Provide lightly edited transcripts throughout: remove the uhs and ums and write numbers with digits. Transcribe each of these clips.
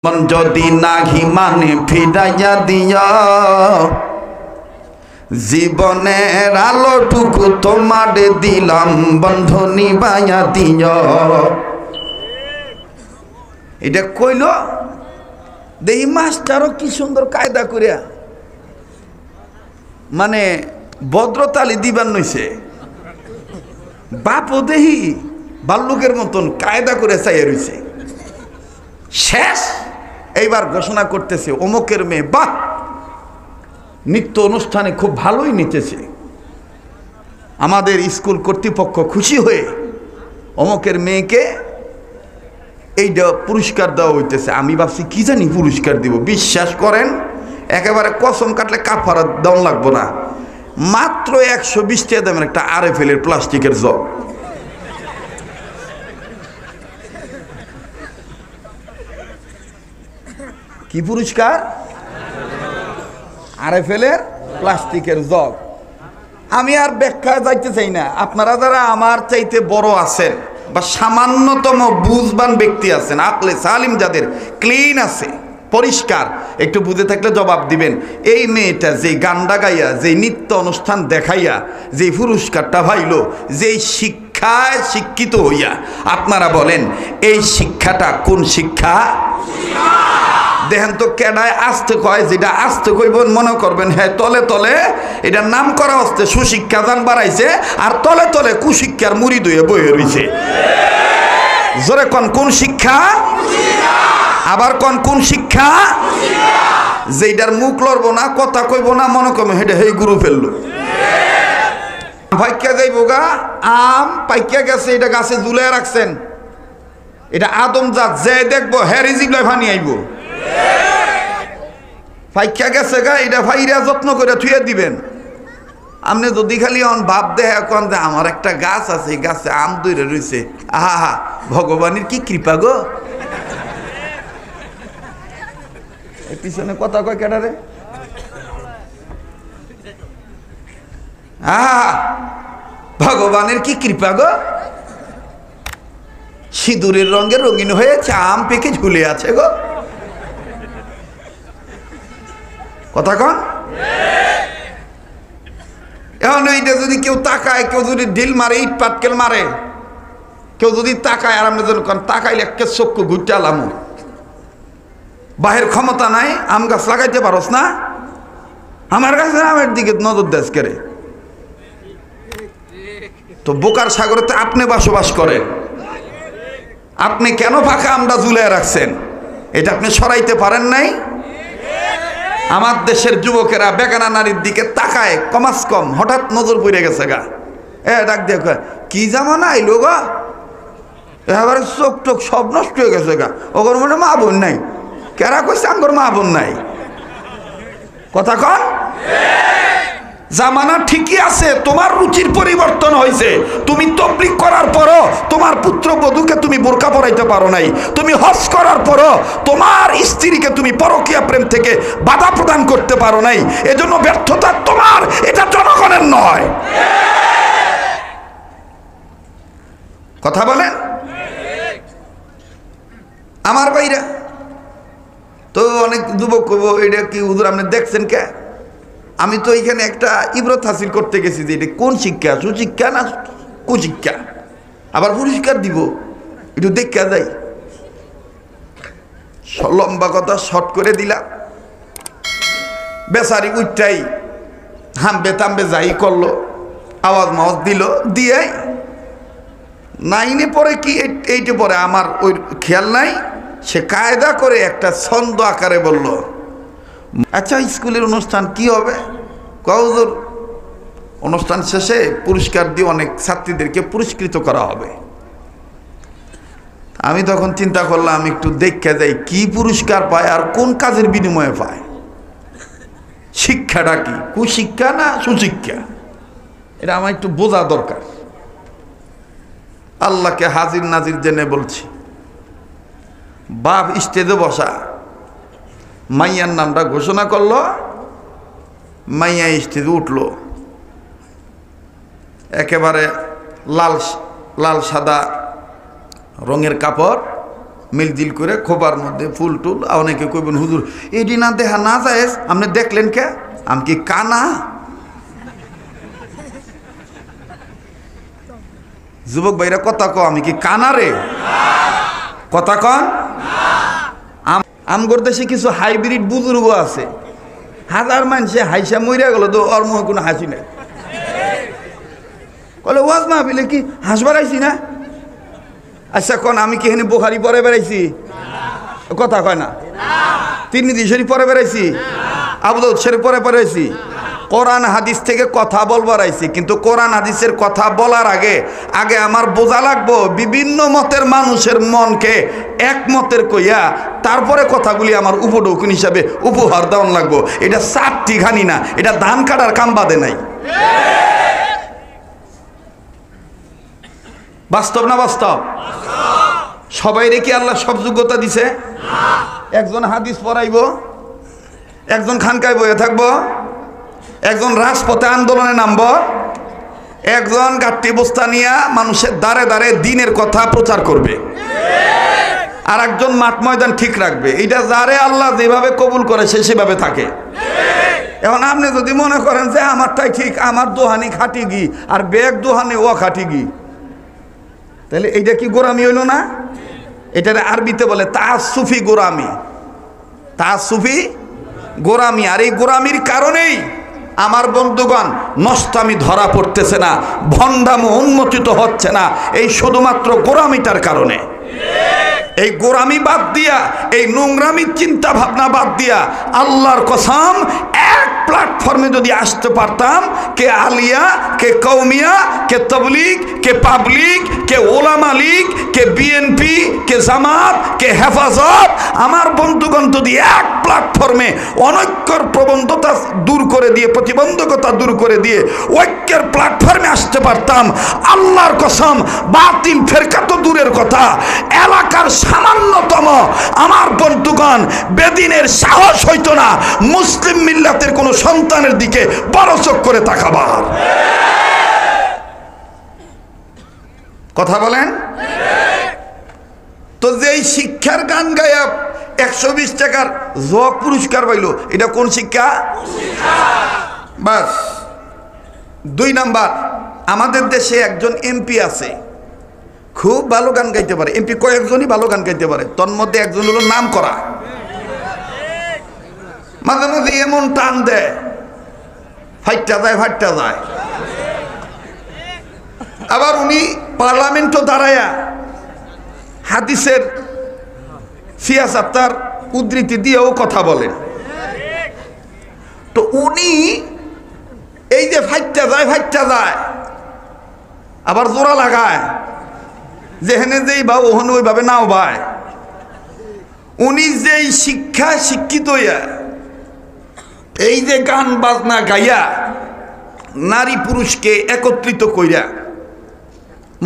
মন যদি নাহি মানে ফিরাইয়া দিও, জীবনের আলোটুকু তোমারে দিলাম বন্ধু নিবাইয়া দিও। এটা কইল দেহি মাস্টারও কি সুন্দর কায়দা করিয়া মানে ভদ্রতালি দিবার নইছে। বাপও দেহি বাল্লুকের মতন কায়দা করে চাইয়া রইছে। শেষ এইবার ঘোষণা করতেছে অমুকের মেয়ে, বাহ নৃত্য অনুষ্ঠানে খুব ভালোই নিতেছে। আমাদের স্কুল কর্তৃপক্ষ খুশি হয়ে অমুকের মেয়েকে এইটা পুরস্কার দেওয়া হইতেছে। আমি ভাবছি কি জানি পুরস্কার দিব। বিশ্বাস করেন একেবারে কসম কাটলে কাফারা দাম লাগবো না, মাত্র 120 টাকা দামের একটা RFL এর প্লাস্টিকের জগ। কি পুরস্কার? RFL এর প্লাস্টিকের জগ। আমি আর ব্যাখ্যা যাইতে চাই না। আপনারা যারা আমার চাইতে বড় আছেন বা সামান্যতম বুঝবান ব্যক্তি আছেন, আকলে সালিম যাদের ক্লিন আছে, পরিষ্কার, একটু বুঝে থাকলে জবাব দিবেন। এই মেয়েটা যেই গানটা গাইয়া, যেই নৃত্য অনুষ্ঠান দেখাইয়া যেই পুরস্কারটা পাইল, যেই শিক্ষায় শিক্ষিত হইয়া, আপনারা বলেন এই শিক্ষাটা কোন শিক্ষা? দেখেন তো কেডায় আসতে কয়, যেটা আসতে কইবেন মনে করবেন হ্যাঁ তলে তলে এটার নাম করা হচ্ছে সুশিক্ষা দান বাড়াইছে, আর তলে তলে কুশিক্ষার মুড়ি ধুয়ে বয়ে রইছে। জোরে কোন কোন শিক্ষা? আবার কোন শিক্ষা? যেটার মুখ লড়বো না, কথা কইব না, মনে করবো হেঁটে হেই গুরু ফেললো। পাইকা যাইব গা, আম পাইকা গেছে, এটা গাছে ঝুলে রাখছেন, এটা আদম জাত যে দেখবো হ্যারি জিবলাই ভানি আইব। পাইকা গেছে গা, এটা ভাইরা যত্ন করে থুয়ে দিবেন। আপনি যদি খালি ভাব দেহে এখন যে আমার একটা গাছ আছে, গাছে আম দইরে রয়েছে, আহা ভগবানের কি কৃপা গো। পিছনে কথা কয় কেডারে? আহা ভগবানের কি কৃপা গো, সিঁদুরের রঙে রঙিন হয়েছে, আম পেকে ঝুলে আছে গো। কথা কন। এখন এইটা যদি কেউ তাকায়, কেউ যদি ঢিল মারে, ইট পাটকেল মারে, কেউ যদি তাকায়, আর আমরা যেন তাকাইলে একে চক্ষু ঘুরতে আলাম, বাহের ক্ষমতা নাই, আম গাছ লাগাইতে পারস না, আমার কাছে আমের দিকে নজর দেশ করে। তো বোকার সাগরে তো আপনি বসবাস করেন, আপনি কেন ফাঁকা আমরা ঝুলে রাখছেন? এটা আপনি সরাইতে পারেন নাই। আমার দেশের যুবকেরা বেগানা নারীর দিকে তাকায়, কমাস কম হঠাৎ নজর পড়ে গেছে গা, ডাক দিয়ে কি জামানা আইলো গা, এবারে চোখ টোক সব নষ্ট হয়ে গেছে গা, ওগর মনে মা বোন নাই। কেরা কইছে আঙ্গর মা বোন নাই? কথা কন। জামানা ঠিকই আছে, তোমার রুচির পরিবর্তন হয়েছে। তুমি তবলিগ করার পরও তোমার পুত্রবধূকে তুমি বোরকা পরাইতে পারো নাই, তুমি হজ করার পরও তোমার স্ত্রীকে তুমি পরকীয়া প্রেম থেকে বাধা প্রদান করতে পারো নাই। এজন্য ব্যর্থতা তোমার, এটা জনগণের নয়। কথা বলেন আমার ভাইরা। তো অনেক যুবক কইব এটা কি হুজুর আপনি দেখছেন কে? আমি তো এখানে একটা ইবরত হাসিল করতে গেছি যে এটা কোন শিক্ষা, সুশিক্ষা না কুশিক্ষা। আবার পুরস্কার দিব, একটু দেখা যাই। লম্বা কথা শর্ট করে দিলাম। বেচারি উঠটাই হামবে তামবে যাই করলো, আওয়াজ মাওয়াজ দিল, দিয়ে 9-এ পরে কি 8-এ পরে আমার ওই খেয়াল নাই, সে কায়দা করে একটা ছন্দ আকারে বলল, আচ্ছা স্কুলের অনুষ্ঠান কি হবে? কওজোর অনুষ্ঠান শেষে পুরস্কার দিয়ে অনেক ছাত্রীদেরকে পুরস্কৃত করা হবে। আমি তখন চিন্তা করলাম একটু দেখে যাই কি পুরস্কার পায় আর কোন কাজের বিনিময়ে পায়। শিক্ষাটা কি, কুশিক্ষা না সুশিক্ষা, এটা আমার একটু বোঝা দরকার। আল্লাহকে হাজির নাজির জেনে বলছি, বাপ স্টেজে বসা, মাইয়ার নামটা ঘোষণা করলো, মাইয়া স্টেজে উঠলো, একেবারে লাল লাল সাদা রঙের কাপড়, মিলজিল করে খোবার মধ্যে ফুল টুল। অনেকে কইবেন হুজুর এটি না দেখা না যায়, আপনি দেখলেন কে? আমি কি কানা? যুবক ভাইরা কথা কও, আমি কি কানা রে? কথা কন। আমগর দেশে কিছু হাইব্রিড বুজুর্গ আছে, হাজার মানুষে হাইসা মইরা গেল তো ওর মুখে কোনো হাসি নাই। বলে ওয়াজ মাহফিলে কি হাসবার আইছি না? আচ্ছা কোন আমি কি এখানে বুখারি পরে বেড়াইছি? কথা কয় না। তিরমিজি শরীফ পরে বেড়াইছি, আবু দাউদ শরীফ পরে বেড়াইছি, কোরআন হাদিস থেকে কথা বলবার আইছি। কিন্তু কোরআন হাদিসের কথা বলার আগে আগে আমার বোঝা লাগবো বিভিন্ন মতের মানুষের মনকে একমতের কইয়া তারপরে কথাগুলি আমার উপঢৌকন হিসাবে উপহার দেওয়ান লাগবো। এটা চারটি ঘানি না, এটা ধান কাটার কাম বাদে নাই। বাস্তব না বাস্তব? সবাই রেখে আল্লাহ সব যোগ্যতা দিছে? একজন হাদিস পড়াইব, একজন খানকায় বইয়ে থাকবো, একজন রাজপথে আন্দোলনে নামব, একজন গাট্টি বস্তা নিয়ে মানুষের দ্বারে দ্বারে দিনের কথা প্রচার করবে, আর একজন মাঠ ময়দান ঠিক রাখবে। এটা যারে আল্লাহ যেভাবে কবুল করে সে সেভাবে থাকে। এখন আপনি যদি মনে করেন যে আমারটাই ঠিক, আমার দোহানি খাটি গি আর বেগ দোহানি ও খাটি গি, তাহলে এইটা কি গোরামি হইল না? এটার আরবিতে বলে তাসুফি গোরামি। তাসুফি গোরামি। আর এই গোরামির কারণেই আমার বন্ধুগণ নষ্টামি ধরা পড়তেছে না, ভণ্ডামো উন্মোচিত হচ্ছে না, এই শুধুমাত্র গোরামিটার কারণে। এই গোরামি বাদ দিয়া, এই নোংরামির চিন্তা ভাবনা বাদ দিয়া আল্লাহর কসম এক প্ল্যাটফর্মে যদি আসতে পারতাম, কে আলিয়া, কে কৌমিয়া, কে তবলিগ, কে পাবলিক, কে ওলামা লীগ, কে বিএনপি, কে জামাত, কে হেফাজত, আমার বন্ধুগণ যদি এক প্ল্যাটফর্মে অনৈক্যর প্রবন্ধতা দূর করে দিয়ে, প্রতিবন্ধকতা দূর করে দিয়ে ঐক্যের প্ল্যাটফর্মে আসতে পারতাম, আল্লাহর কসম বাতিল ফেরকা তো দূরের কথা, এলাকার সামান্যতম আমার বন্ধুগণ বেদিনের সাহস হইতো না মুসলিম মিল্লাতের কোন সন্তানের দিকে বড় চোখ করে তাকাবার। কথা বলেন তো। যেই শিক্ষার গান গায়া 120 টাকার জগ পুরস্কার পাইল, এটা কোন শিক্ষা? বাস। 2 নাম্বার, আমাদের দেশে একজন এমপি আছে, খুব ভালো গান গাইতে পারে। এমপি কয়েকজনই ভালো গান গাইতে পারে, তন্মধ্যে একজন হলো নাম করা। মাঝে মাঝে এমন টান দেয়, ফাইটটা যায়। আবার উনি পার্লামেন্টও দাঁড়ায়া হাদিসের সিয়াসাত্তার উদ্ধৃতি দিয়েও কথা বলেন। তো উনি এই যে ফাইটটা যায় আবার জোড়া লাগায়, যেখানে যেই বা ওখানে ওইভাবে নাও ভাই। উনি যেই শিক্ষায় শিক্ষিত হইয়া এই যে গান বাজনা গাইয়া নারী পুরুষকে একত্রিত কইরা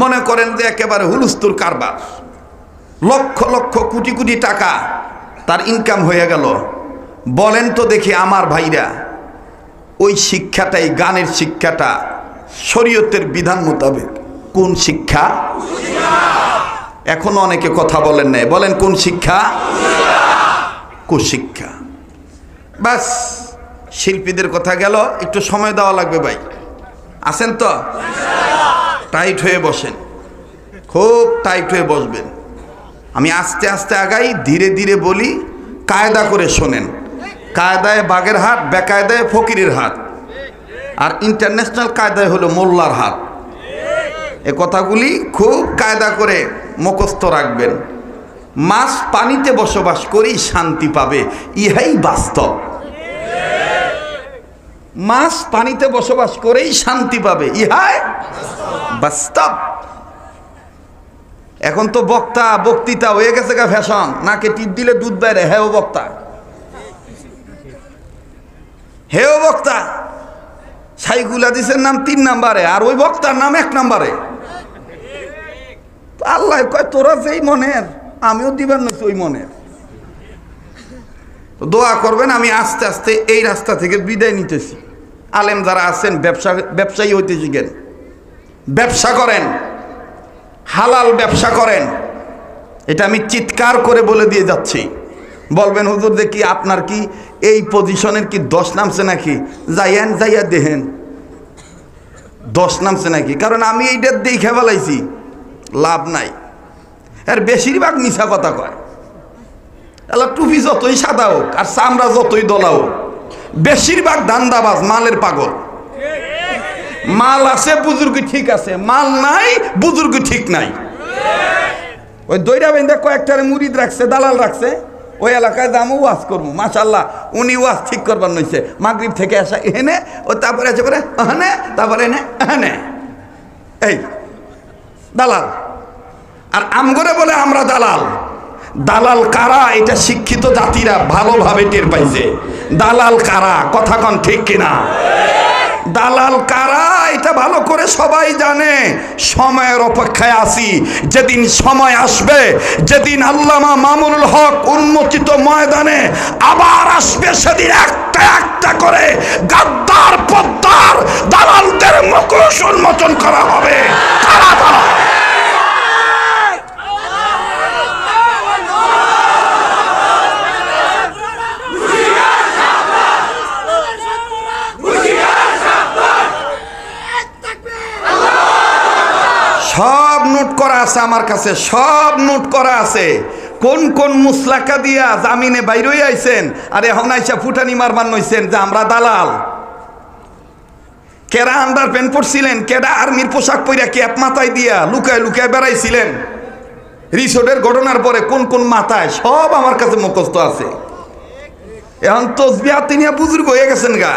মনে করেন যে একেবারে হুলস্থুল কারবার, লক্ষ লক্ষ কোটি কোটি টাকা তার ইনকাম হয়ে গেল। বলেন তো দেখি আমার ভাইরা, ওই শিক্ষাটাই, গানের শিক্ষাটা শরীয়তের বিধান মোতাবেক কোন শিক্ষা? এখনো অনেকে কথা বলেন নাই, বলেন কোন শিক্ষা? কুশিক্ষা। বাস, শিল্পীদের কথা গেল, একটু সময় দেওয়া লাগবে ভাই। আছেন তো? টাইট হয়ে বসেন, খুব টাইট হয়ে বসবেন। আমি আস্তে আস্তে আগাই, ধীরে ধীরে বলি, কায়দা করে শোনেন। কায়দায় বাঘের হাত, বেকায়দায় ফকিরের হাত, আর ইন্টারন্যাশনাল কায়দায় হলো মোল্লার হাত। এ কথাগুলি খুব কায়দা করে মুখস্থ রাখবেন। মাছ পানিতে বসবাস করি শান্তি পাবে, ইহাই বাস্তব। মাছ পানিতে বসবাস করেই শান্তি পাবে, ইহাই বাস্তব। এখন তো বক্তৃতা হয়ে গেছে গা ফ্যাশন, নাকে টিপ দিলে দুধ বাইরে, হেও বক্তা, হেও বক্তা। সাইকুল হাদিসের নাম 3 নাম্বারে, আর ওই বক্তার নাম 1 নাম্বারে। আল্লাহ কয় তোরা যেই মনের, আমিও দিবার নছি ওই মনের। দোয়া করবেন, আমি আস্তে আস্তে এই রাস্তা থেকে বিদায় নিতেছি। আলেম যারা আছেন, ব্যবসায়ী হইতে শিখেন, ব্যবসা করেন, হালাল ব্যবসা করেন। এটা আমি চিৎকার করে বলে দিয়ে যাচ্ছি। বলবেন হুজুর দেখি আপনার কি এই পজিশনের কি 10 নামছে নাকি? যাইয়া দেখেন 10 নামছে নাকি, কারণ আমি এইটা দেখে ফেলাইছি, লাভ নাই। আর বেশিরভাগ মিছা কথা কয়। এলা টুপি যতই সাদা হোক আর চামড়া যতই দলা হোক, বেশিরভাগ দান্দাবাজ, মালের পাগল। মাল আছে বুজুর্গ ঠিক আছে, মাল নাই বুজুর্গ ঠিক নাই। ওই দইরা বেঁধে কয়েকটারে মুরিদ রাখছে, দালাল রাখছে, ওই এলাকায় যাবো ওয়াজ করবো। মাশাল্লাহ উনি ওয়াজ ঠিক করবার নইছে, মাগরিব থেকে আসা এনে ও তারপরে আছে পরে এনে, তারপরে এনে এনে, এই দালাল। আর আমগরে বলে আমরা দালাল। দালাল কারা এটা শিক্ষিত জাতিরা ভালোভাবে টের পাইছে। দালাল কারা, কথা কন ঠিক কিনা? দালাল কারা এটা ভালো করে সবাই জানে। সময়ের অপেক্ষায় আছি, যেদিন সময় আসবে, যেদিন আল্লামা মামুনুল হক উন্মোচিত ময়দানে আবার আসবে, সেদিন একটা একটা করে গাদ্দার পদ্মার দালালদের মুখোশ উন্মোচন করা হবে। কারা দালাল? সব নোট করা আছে আমার কাছে, সব নোট করা আছে। কোন কোন মুসলাকা দিয়া জামিনে বাইরে আইছেন, আর এখন আইসা ফুটানি মারবার নইছেন যে আমরা দালাল। কেরা আন্ডার প্যান্ট পরছিলেন, কেডা আর্মির পোশাক পইরা ক্যাপ মাথায় দিয়া লুকায় লুকায় বেড়াইছিলেন রিসোর্টের ঘটনার পরে, কোন কোন মাথায়, সব আমার কাছে মুখস্থ আছে। এখন তসবিহ তিনি বুজুর্গ হয়ে গেছেন গা।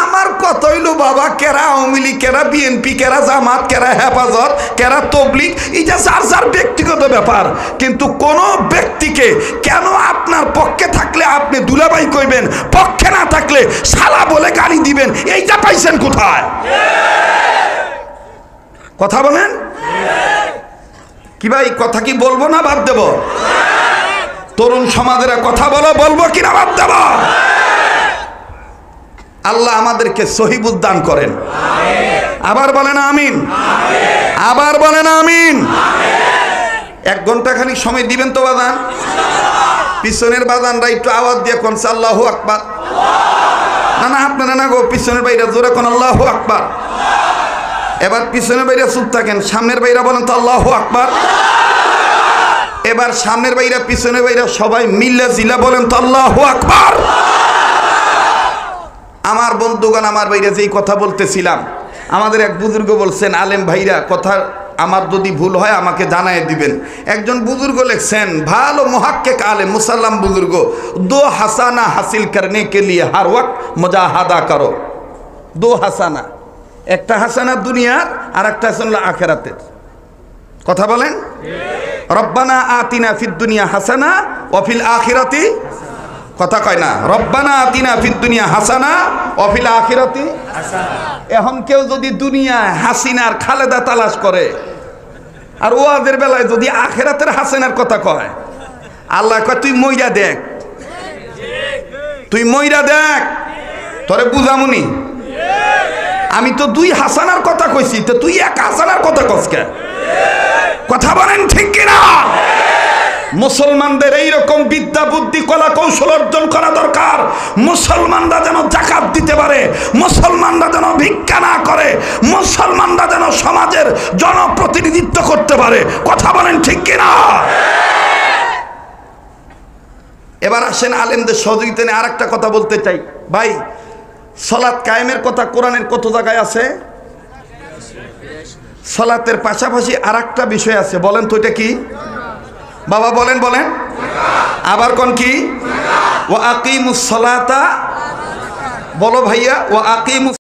আমার কত হইলো বাবা, কেরা আওয়ামী লীগ, কেরা বিএনপি, কেরা জামাত, কেরা হেফাজত, কেরা তবলিগ, এটা যার যার ব্যক্তিগত ব্যাপার। কিন্তু কোন ব্যক্তিকে কেন আপনার পক্ষে থাকলে আপনি দুলাভাই কইবেন, পক্ষে না থাকলে শালা বলে গালি দিবেন, এইটা পাইছেন কোথায়? কথা বলেন কি ভাই? কথা কি বলবো না বাদ দেব? তরুণ সমাজেরা কথা বলো, বলবো কিনা বাদ দেব? আল্লাহ আমাদেরকে সহিবুদ দান করেন। আবার বলেন আমিন, আবার বলেন আমিন। 1 ঘন্টা খানিক সময় দিবেন তো বাজান? পিছনের বাজানরা একটু আওয়াজ দিয়ে কোন আল্লাহু আকবার। না না আপনারা না গো, পিছনের বাইরে জোরে কোন আল্লাহু আকবার। এবার পিছনের বাইরে চুপ থাকেন, সামনের বাইরে বলেন তো আল্লাহু আকবার। এবার সামনের বাইরে পিছনের বাইরে সবাই মিল্লা জিলা বলেন তো আল্লাহু আকবার। আমার বন্ধুগণ, আমার বাইরে যেই কথা বলতেছিলাম, আমাদের এক বুজুর্গ বলছেন, আলেম ভাইরা কথা আমার যদি ভুল হয় আমাকে জানায় দিবেন। একজন বুজুর্গ লিখছেন, ভালো মুহাক্কিক আলেম মুসাল্লাম বুজুর্গ, দো হাসানা হাসিল করনে কে লিয়ে হর ওয়াক্ত মুজাহাদা করো। দো হাসানা, একটা হাসানা দুনিয়ার আর একটা হাসানা আখিরাতের। কথা বলেন? রব্বানা আতিনা ফিদ দুনিয়া হাসানা ওয়া ফিল আখিরাতি, কথা কয় না? রব্বানা আতিনা ফিদ দুনিয়া হাসানা ওয়া ফিল আখিরাতি হাসানা। এখন কেউ যদি দুনিয়ায় হাসিনার খালেদা তালাশ করে, আর ওয়াজের বেলায় যদি আখিরাতের হাসিনার কথা কয়, আল্লাহ কয় তুই মইরা দেখ, তুই মইরা দেখ, তোরে বুঝামুনি। আমি তো 2 হাসানার কথা কইছি, তো তুই 1 হাসানার কথা কস কে? কথা বলেন ঠিক কিনা? মুসলমানদের এইরকম বিদ্যা বুদ্ধি কলা কৌশল অর্জন করা দরকার। মুসলমানরা যেন যাকাত দিতে পারে, মুসলমানরা যেন ভিক্ষা না করে, মুসলমানরা যেন সমাজের জনপ্রতিনিধিত্ব করতে পারে। কথা বলেন ঠিক কিনা? এবার আসেন আলেমদের সহযোগিতা নিয়ে আরেকটা কথা বলতে চাই। ভাই, সালাত কায়েমের কথা কোরআনের কত জায়গায় আছে? সালাতের পাশাপাশি আরেকটা বিষয় আছে, বলেন তো এটা কি? বাবা বলেন, বলেন আবার কোন কি? ওয়া আকিমুস সালাতা, বলো ভাইয়া, ওয়া আকিমুস